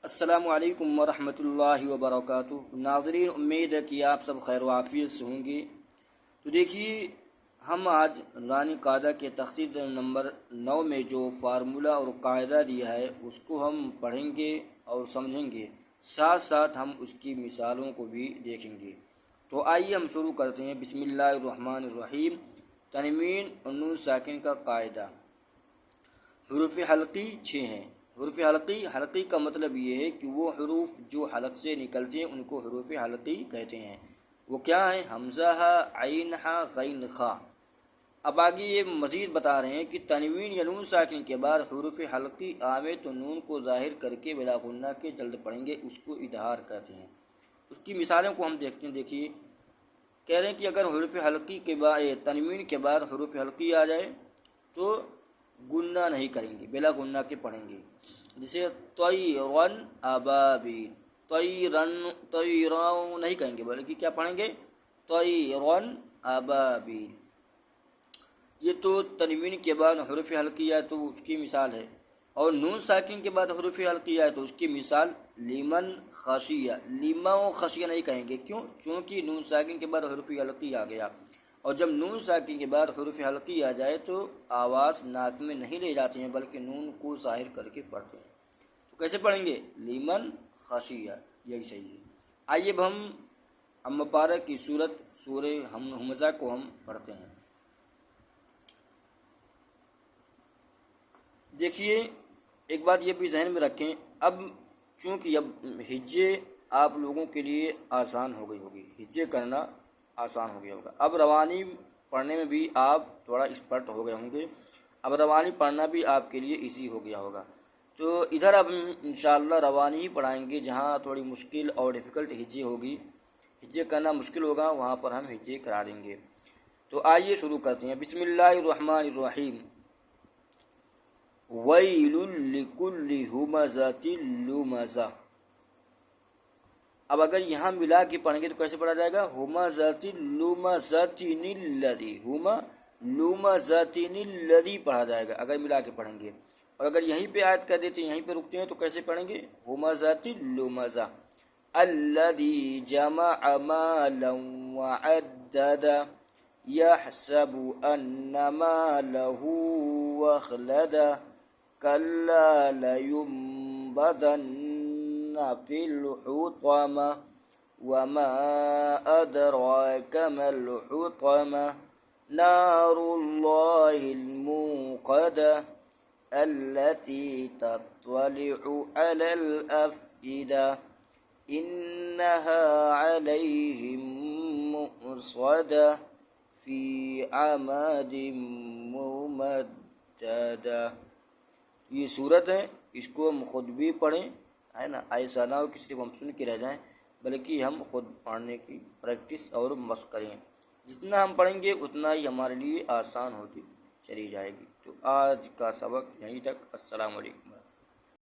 السلام علیکم ورحمۃ اللہ وبرکاتہ۔ ناظرین، امید ہے کہ آپ سب خیر و عافیت سے ہوں گے۔ تو دیکھیے، ہم آج رانی قاعدہ کے تخطیط نمبر 9 میں جو فارمولہ اور قاعدہ دیا ہے اس کو ہم پڑھیں گے اور سمجھیں گے، ساتھ ساتھ ہم اس کی مثالوں کو بھی دیکھیں گے۔ تو آئیے ہم شروع کرتے ہیں۔ بسم اللہ الرحمن الرحیم۔ تنوین اور نون ساکن کا قاعدہ۔ حروف حلقی 6 ہیں۔ حروف حلقی کا مطلب یہ ہے کہ وہ حروف جو حلق سے نکلتے ہیں ان کو حروف حلقی کہتے ہیں۔ وہ کیا ہیں؟ حمزہ، عین، غین، خا۔ اب آگے یہ مزید بتا رہے ہیں کہ تنوین یا نون ساکن کے بعد حروف حلقی آوے تو نون کو ظاہر کر کے بلا غنہ کے جلد پڑھیں گے، اس کو اظہار کہتے ہیں۔ اس کی مثالوں کو ہم دیکھتے ہیں۔ دیکھیے، کہہ رہے ہیں کہ اگر حروف حلقی کے بعد تنوین کے بعد حروف حلقی آ جائے تو گنہ نہیں کریں گے، بلا گنہ کے پڑھیں گے۔ جیسے طیرن ابابیل، طیرن نہیں کہیں گے بلکہ کیا پڑھیں گے؟ طیرن ابابیل۔ یہ تو تنوین کے بعد حروف حلقی آئے تو اس کی مثال ہے، اور نون ساکن کے بعد حروف حلقی آئے تو اس کی مثال لیمن خشیہ، لیما و خشیہ نہیں کہیں گے۔ کیوں؟ چونکہ نون ساکن کے بعد حروف حلقی آ گیا، اور جب نون ساکن کے بعد حروف حلقی آ جائے تو آواز ناک میں نہیں لے جاتے ہیں بلکہ نون کو ظاہر کر کے پڑھتے ہیں۔ تو کیسے پڑھیں گے؟ لیمن خشیہ، یہی صحیح ہے۔ آئیے اب ہم امپارہ کی صورت سورہ ہمزہ کو ہم پڑھتے ہیں۔ دیکھیے، ایک بات یہ بھی ذہن میں رکھیں، اب چونکہ اب ہجے آپ لوگوں کے لیے آسان ہو گئی ہوگی، ہجے کرنا آسان ہو گیا ہوگا۔ اب روانی پڑھنے میں بھی آپ تھوڑا ایکسپرٹ ہو گئے ہوں گے، اب روانی پڑھنا بھی آپ کے لیے ایزی ہو گیا ہوگا۔ تو ادھر اب انشاءاللہ روانی ہی پڑھائیں گے، جہاں تھوڑی مشکل اور ڈیفیکلٹ ہجے ہوگی، ہجے کرنا مشکل ہوگا، وہاں پر ہم ہجے کرا دیں گے۔ تو آئیے شروع کرتے ہیں۔ بسم اللہ الرحمن الرحیم۔ ویل لکل ہمزۃ لمزہ۔ اب اگر یہاں ملا کے پڑھیں گے تو کیسے پڑھا جائے گا؟ ہمزۃ لمزۃ الذی، لمزۃ الذی پڑھا جائے گا اگر ملا کے پڑھیں گے۔ اور اگر یہیں پہ آیت کر دیتے ہیں، یہیں پہ رکتے ہیں تو کیسے پڑھیں گے؟ ہمزۃ لمزہ الذی جمع مالا وعددہ یحسب ان مالہ اخلدہ کلا لینبذن فی الحطمہ وما ادراک ما الحطمہ نار اللہ الموقدہ التي تطلع على الأفئدة إنها عليهم مؤصدة في عمد ممددة۔ یہ صورت ہے، اس کو ہم خود بھی پڑھیں، ہے نا، ایسا نہ ہو کہ صرف ہم سن کے رہ جائیں، بلکہ ہم خود پڑھنے کی پریکٹس اور مشق کریں۔ جتنا ہم پڑھیں گے اتنا ہی ہمارے لیے آسان ہوتی چلی جائے گی۔ تو آج کا سبق یہیں تک۔ السلام علیکم۔